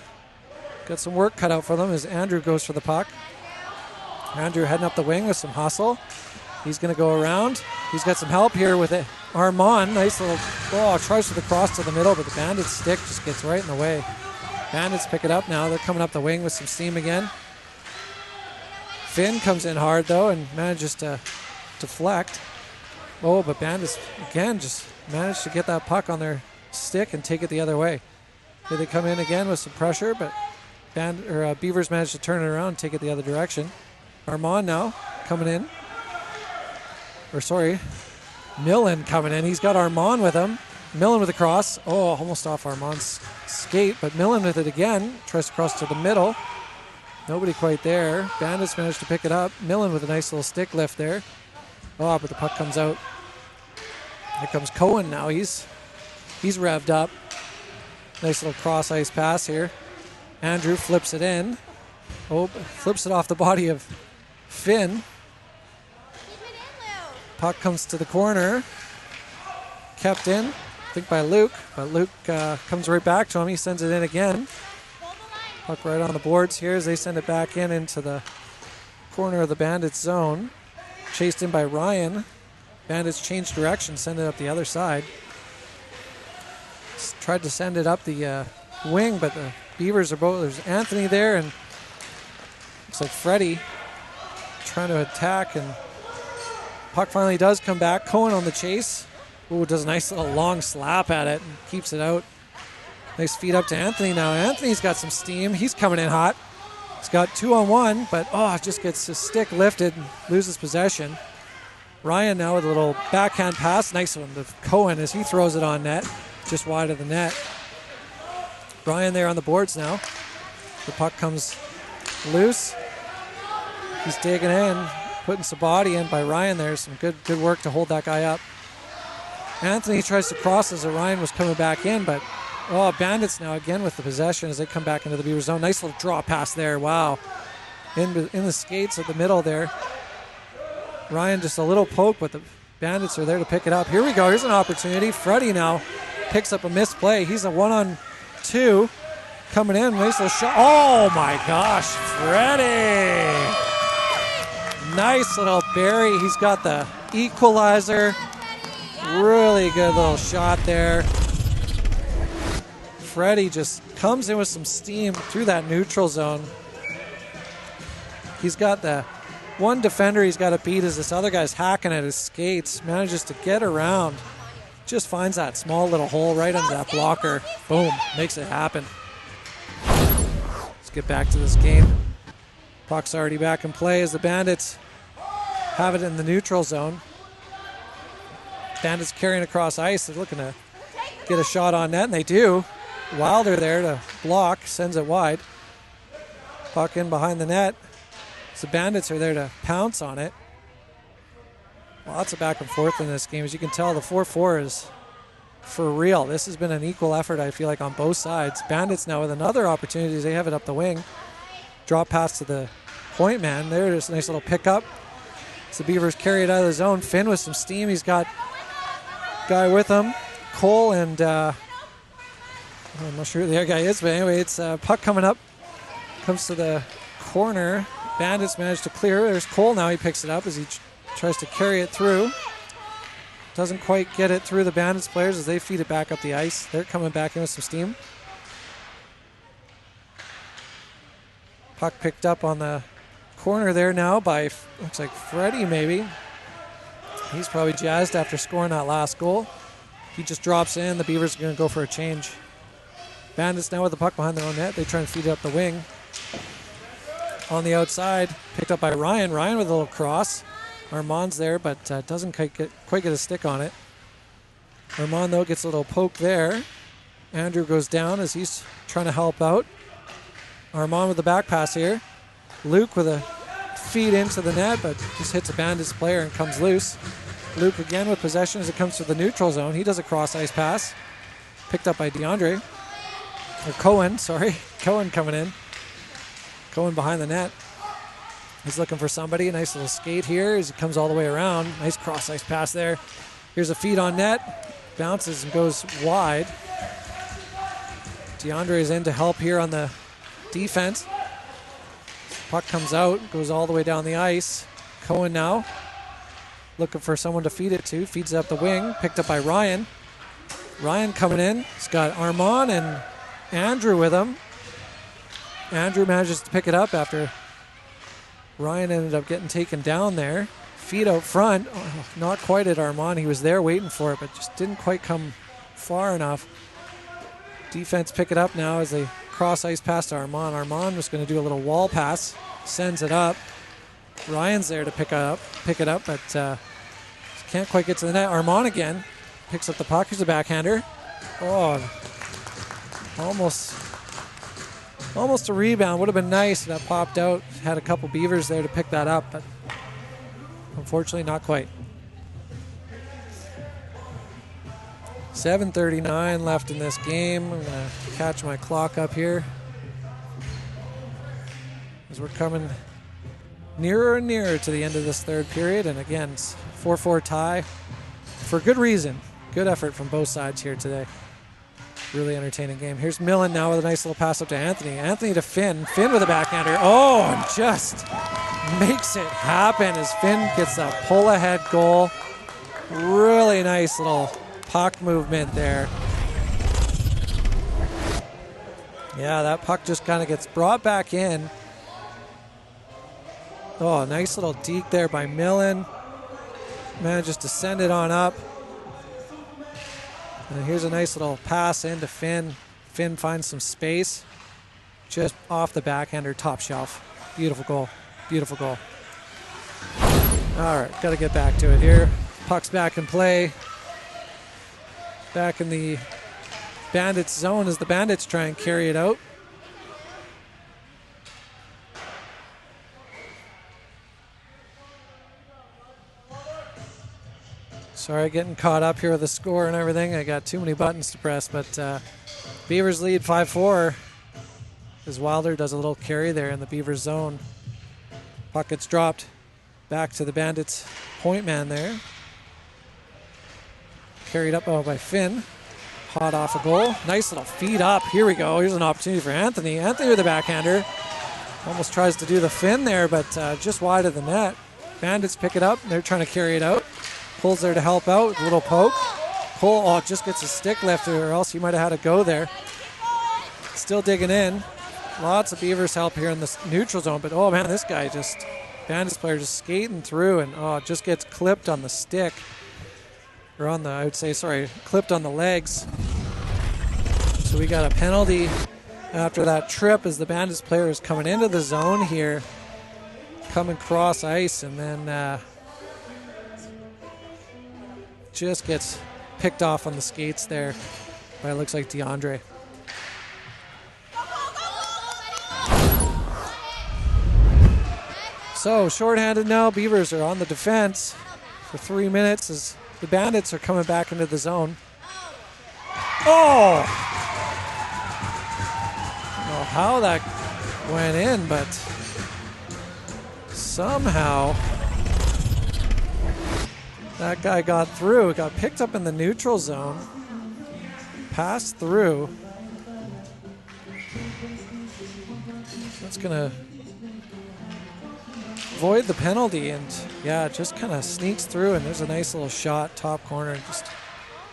some work cut out for them as Andrew goes for the puck. Andrew heading up the wing with some hustle. He's going to go around. He's got some help here with it. Armand, nice little, tries for the cross to the middle, but the Bandits stick just gets right in the way. Bandits pick it up now. They're coming up the wing with some steam again. Finn comes in hard, though, and manages to deflect. Oh, but Bandits, again, just managed to get that puck on their stick and take it the other way. Here they come in again with some pressure, but Beavers managed to turn it around and take it the other direction. Armand now coming in. Millen coming in. He's got Armand with him. Millen with a cross. Oh, almost off Armand's skate, but Millen with it again. Tries to cross to the middle. Nobody quite there. Bandits managed to pick it up. Millen with a nice little stick lift there. Oh, but the puck comes out. Here comes Cohen now. He's revved up. Nice little cross ice pass here. Andrew flips it in. Oh, flips it off the body of Finn. Puck comes to the corner. Kept in, I think by Luke. But Luke comes right back to him. He sends it in again. Puck right on the boards here as they send it back into the corner of the Bandits zone. Chased in by Ryan. Bandits change direction, send it up the other side. Tried to send it up the wing, but the Beavers are both. There's Anthony there, and looks like Freddie trying to attack, and puck finally does come back. Cohen on the chase. Ooh, does a nice little long slap at it and keeps it out. Nice feed up to Anthony now. Anthony's got some steam. He's coming in hot. He's got 2-on-1, but just gets his stick lifted and loses possession. Ryan now with a little backhand pass. Nice one to Cohen as he throws it on net. Just wide of the net. Ryan there on the boards now. The puck comes loose. He's digging in, putting some body in by Ryan there. Some good work to hold that guy up. Anthony tries to cross as Ryan was coming back in, but Bandits now again with the possession as they come back into the Beaver zone. Nice little draw pass there. Wow. In the skates at the middle there. Ryan just a little poke, but the Bandits are there to pick it up. Here we go. Here's an opportunity. Freddie now picks up a missed play. He's a 1-on-2 coming in. Nice little shot. Oh my gosh, Freddie. Nice little bury. He's got the equalizer. Really good little shot there. Freddie just comes in with some steam through that neutral zone. He's got the one defender he's got to beat as this other guy's hacking at his skates. Manages to get around. Just finds that small little hole right under that blocker. Boom. Makes it happen. Let's get back to this game. Puck's already back in play as the Bandits have it in the neutral zone. Bandits carrying across ice. They're looking to get a shot on net, and they do. Wilder there to block, sends it wide. Puck in behind the net. So the Bandits are there to pounce on it. Lots of back and forth in this game. As you can tell, the 4-4 is for real. This has been an equal effort, I feel like, on both sides. Bandits now with another opportunity as they have it up the wing. Drop pass to the point man. There's a nice little pickup. So the Beavers carry it out of the zone. Finn with some steam. He's got a guy with him. Cole and I'm not sure who the other guy is, but anyway, it's puck coming up. Comes to the corner. Bandits manage to clear. There's Cole now. He picks it up as he tries to carry it through. Doesn't quite get it through the Bandits players as they feed it back up the ice. They're coming back in with some steam. Puck picked up on the corner there now by, looks like Freddie maybe. He's probably jazzed after scoring that last goal. He just drops in. The Beavers are going to go for a change. Bandits now with the puck behind their own net. They try and feed it up the wing. On the outside, picked up by Ryan. Ryan with a little cross. Armand's there, but doesn't quite get a stick on it. Armand, though, gets a little poke there. Andrew goes down as he's trying to help out. Armand with the back pass here. Luke with a feed into the net, but just hits a Bandits player and comes loose. Luke again with possession as it comes to the neutral zone. He does a cross-ice pass. Picked up by Cohen, sorry. Cohen coming in. Cohen behind the net. He's looking for somebody. A nice little skate here as he comes all the way around. Nice cross-ice pass there. Here's a feed on net. Bounces and goes wide. DeAndre's in to help here on the defense. Puck comes out, goes all the way down the ice. Cohen now looking for someone to feed it to. Feeds it up the wing. Picked up by Ryan. Ryan coming in. He's got Armand and Andrew with him. Andrew manages to pick it up after Ryan ended up getting taken down there. Feed out front. Oh, not quite at Armand. He was there waiting for it, but just didn't quite come far enough. Defense pick it up now as they cross ice past Armand. Armand was going to do a little wall pass. Sends it up. Ryan's there to pick it up, but can't quite get to the net. Armand again picks up the puck. Here's a backhander. Oh, almost a rebound. Would have been nice if that popped out. Had a couple Beavers there to pick that up, but unfortunately not quite. 7:39 left in this game. I'm going to catch my clock up here as we're coming nearer and nearer to the end of this third period. And again, it's 4-4 tie for good reason. Good effort from both sides here today. Really entertaining game. Here's Millen now with a nice little pass up to Anthony. Anthony to Finn. Finn with a backhander. Oh, and just makes it happen as Finn gets that pull-ahead goal. Really nice little puck movement there. Yeah, that puck just kind of gets brought back in. Oh, nice little deke there by Millen. Manages to send it on up. And here's a nice little pass into Finn. Finn finds some space. Just off the backhander, top shelf. Beautiful goal. Beautiful goal. All right, got to get back to it here. Puck's back in play. Back in the Bandits zone as the Bandits try and carry it out. Sorry, getting caught up here with the score and everything. I got too many buttons to press, but Beavers lead 5-4 as Wilder does a little carry there in the Beavers zone. Puck gets dropped back to the Bandits point man there. Carried up by Finn. Hot off a goal. Nice little feed up. Here we go. Here's an opportunity for Anthony. Anthony with a backhander. Almost tries to do the Finn there, but just wide of the net. Bandits pick it up. They're trying to carry it out. Cole's there to help out. A little poke. Cole just gets a stick lifter, or else he might have had to go there. Still digging in. Lots of Beavers help here in this neutral zone, but oh man, this guy just, Bandits player just skating through and just gets clipped on the stick. Or on the, I would say, sorry, clipped on the legs. So we got a penalty after that trip as the Bandits player is coming into the zone here. Coming cross ice and then just gets picked off on the skates there by it looks like DeAndre. So shorthanded now. Beavers are on the defense for 3 minutes as the Bandits are coming back into the zone. Oh! I don't know how that went in, but somehow that guy got through. It got picked up in the neutral zone. Passed through. That's going to avoid the penalty, and yeah, it just kind of sneaks through, and there's a nice little shot, top corner. Just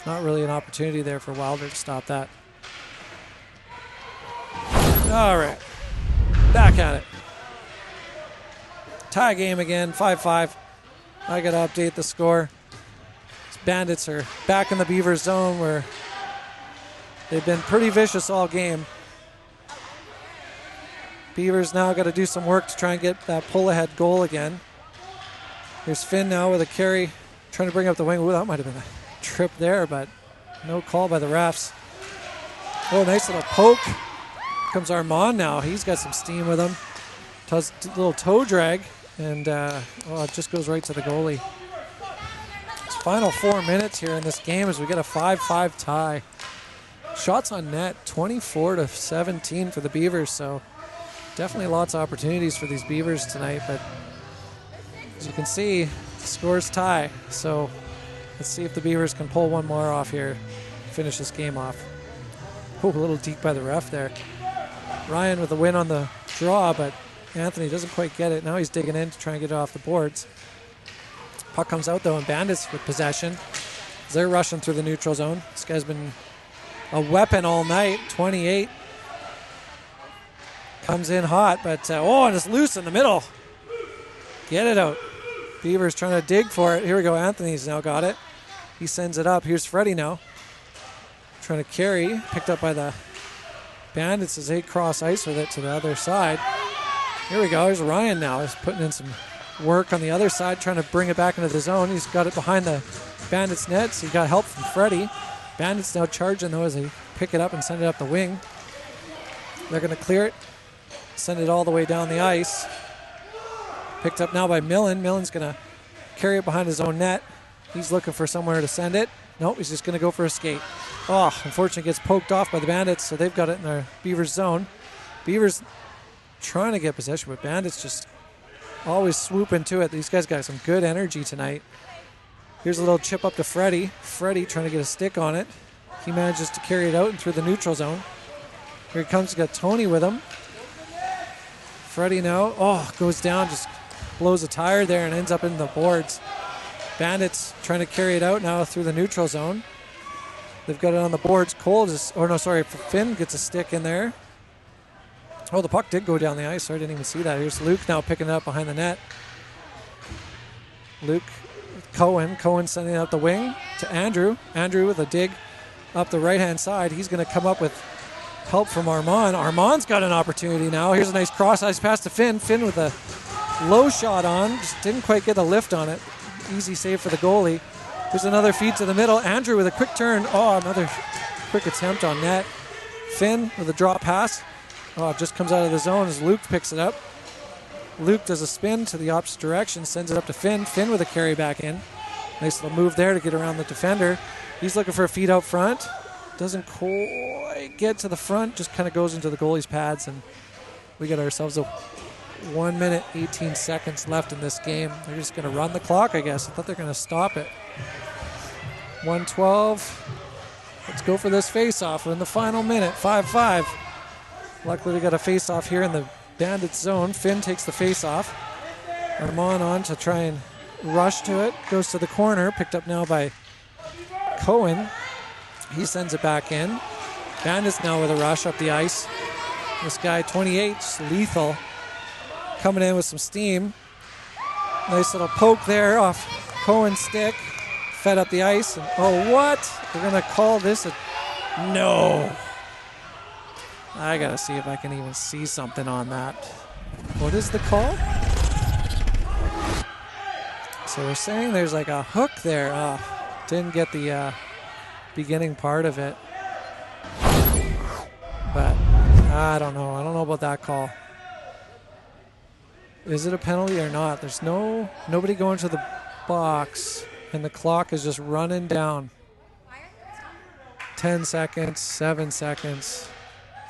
not really an opportunity there for Wilder to stop that. All right, back at it. Tie game again, 5-5. I got to update the score. These Bandits are back in the Beaver zone where they've been pretty vicious all game. Beavers now got to do some work to try and get that pull-ahead goal again. Here's Finn now with a carry, trying to bring up the wing. Ooh, that might have been a trip there, but no call by the refs. Oh, nice little poke. Comes Armand now. He's got some steam with him. Does a little toe drag, and it just goes right to the goalie. It's final 4 minutes here in this game as we get a 5-5 tie. Shots on net, 24-17 for the Beavers, so definitely lots of opportunities for these Beavers tonight, but as you can see, the score's tie. So let's see if the Beavers can pull one more off here, finish this game off. Oh, a little deep by the ref there. Ryan with the win on the draw, but Anthony doesn't quite get it. Now he's digging in to try and get it off the boards. Puck comes out though, and Bandits with possession. They're rushing through the neutral zone. This guy's been a weapon all night, 28. Comes in hot, but and it's loose in the middle. Get it out. Beavers trying to dig for it. Here we go. Anthony's now got it. He sends it up. Here's Freddie now. Trying to carry. Picked up by the Bandits as they cross ice with it to the other side. Here we go. Here's Ryan now. He's putting in some work on the other side, trying to bring it back into the zone. He's got it behind the Bandits' net, so he got help from Freddie. Bandits now charging though as they pick it up and send it up the wing. They're going to clear it. Send it all the way down the ice. Picked up now by Millen. Millen's going to carry it behind his own net. He's looking for somewhere to send it. Nope, he's just going to go for a skate. Oh, unfortunately gets poked off by the Bandits, so they've got it in their Beavers zone. Beavers trying to get possession, but Bandits just always swoop into it. These guys got some good energy tonight. Here's a little chip up to Freddie. Freddie trying to get a stick on it. He manages to carry it out and through the neutral zone. Here he comes, he's got Tony with him. Freddie now, goes down, just blows a tire there and ends up in the boards. Bandits trying to carry it out now through the neutral zone. They've got it on the boards. Finn gets a stick in there. Oh, the puck did go down the ice. I didn't even see that. Here's Luke now picking it up behind the net. Luke, Cohen sending out the wing to Andrew. Andrew with a dig up the right-hand side. He's going to come up with help from Armand. Armand's got an opportunity now. Here's a nice cross-ice pass to Finn. Finn with a low shot on. Just didn't quite get a lift on it. Easy save for the goalie. There's another feed to the middle. Andrew with a quick turn. Another quick attempt on net. Finn with a drop pass. It just comes out of the zone as Luke picks it up. Luke does a spin to the opposite direction, sends it up to Finn. Finn with a carry back in. Nice little move there to get around the defender. He's looking for a feed out front. Doesn't quite get to the front, just kind of goes into the goalie's pads, and we get ourselves a 1 minute, 18 seconds left in this game. They're just going to run the clock, I guess. I thought they're going to stop it. 1:12. Let's go for this face-off. We're in the final minute, 5-5. Luckily, we got a face-off here in the Bandits zone. Finn takes the face-off. Armand on to try and rush to it. Goes to the corner, picked up now by Cohen. He sends it back in. Bandits now with a rush up the ice. This guy, 28, lethal, coming in with some steam. Nice little poke there off Cohen's stick. Fed up the ice. And, what? We're going to call this a... No. I got to see if I can even see something on that. What is the call? So we're saying there's like a hook there. Didn't get the beginning part of it. But I don't know. I don't know about that call. Is it a penalty or not? There's nobody going to the box, and the clock is just running down. 10 seconds, 7 seconds.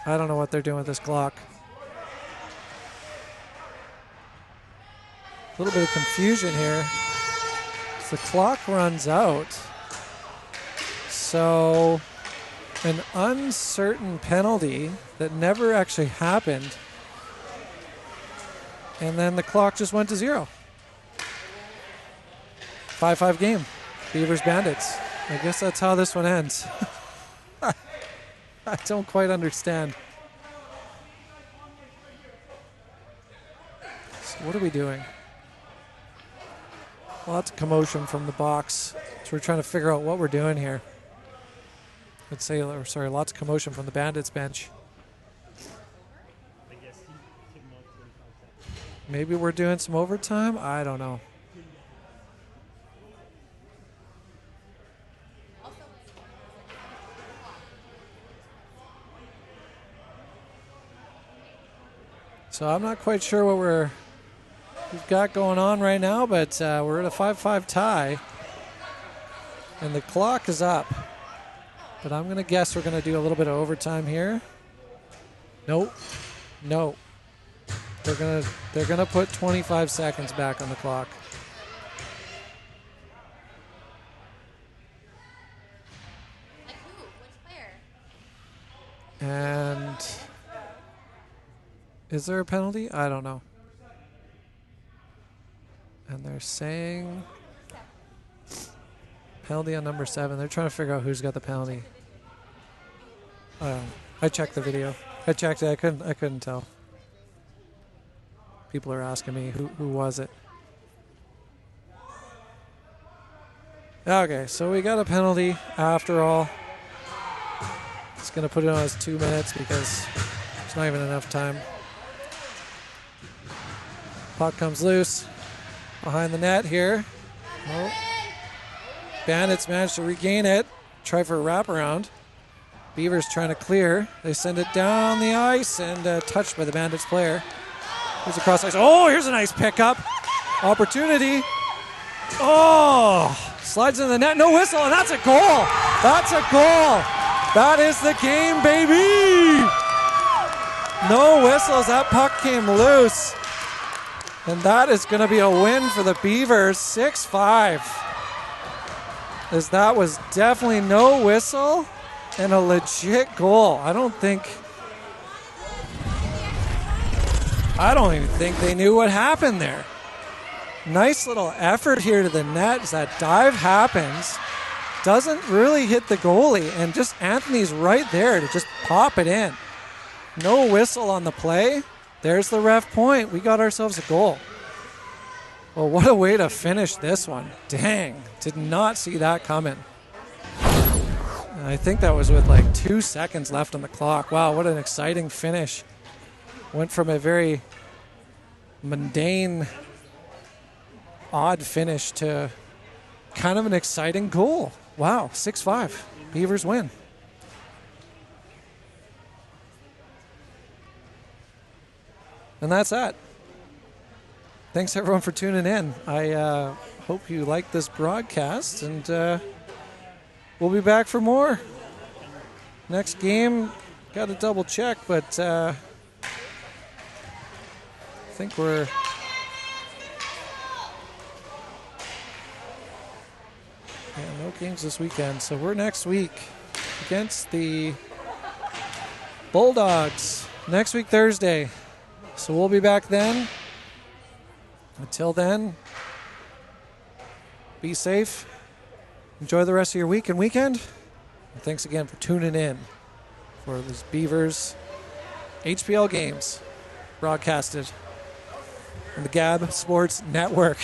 I don't know what they're doing with this clock. A little bit of confusion here. The clock runs out. So an uncertain penalty that never actually happened. And then the clock just went to 0. 5-5 game. Beavers Bandits. I guess that's how this one ends. I don't quite understand. So what are we doing? Lots of commotion from the box. So we're trying to figure out what we're doing here. Lots of commotion from the Bandits bench. Maybe we're doing some overtime? I don't know. So I'm not quite sure what we've got going on right now, but we're at a 5-5 tie. And the clock is up. But I'm going to guess we're going to do a little bit of overtime here. Nope. No. They're going to put 25 seconds back on the clock. Like who? Which player? And is there a penalty? I don't know. And they're saying penalty on number 7. They're trying to figure out who's got the penalty. I checked the video. I checked it. I couldn't tell. People are asking me who was it. Okay, so we got a penalty after all. It's going to put it on as 2 minutes because there's not even enough time. Puck comes loose behind the net here. Oh. Bandits managed to regain it. Try for a wraparound. Beavers trying to clear. They send it down the ice and touched by the Bandits player. Here's a cross ice. Oh, here's a nice pickup. Opportunity. Oh, slides in the net. No whistle, and that's a goal. That's a goal. That is the game, baby. No whistles. That puck came loose. And that is going to be a win for the Beavers, 6-5. As that was definitely no whistle. And a legit goal. I don't even think they knew what happened there. Nice little effort here to the net as that dive happens. Doesn't really hit the goalie, and just Anthony's right there to just pop it in. No whistle on the play. There's the ref point. We got ourselves a goal. Well, what a way to finish this one. Dang, did not see that coming. I think that was with like 2 seconds left on the clock. Wow, what an exciting finish. Went from a very mundane, odd finish to kind of an exciting goal. Wow, 6-5. Beavers win. And that's that. Thanks everyone for tuning in. I hope you like this broadcast, and we'll be back for more. Next game, got to double check, but I think we're... Yeah, no games this weekend, so we're next week against the Bulldogs. Next week, Thursday. So we'll be back then. Until then, be safe. Enjoy the rest of your week and weekend. And thanks again for tuning in for these Beavers HPL games broadcasted on the Gab Sports Network.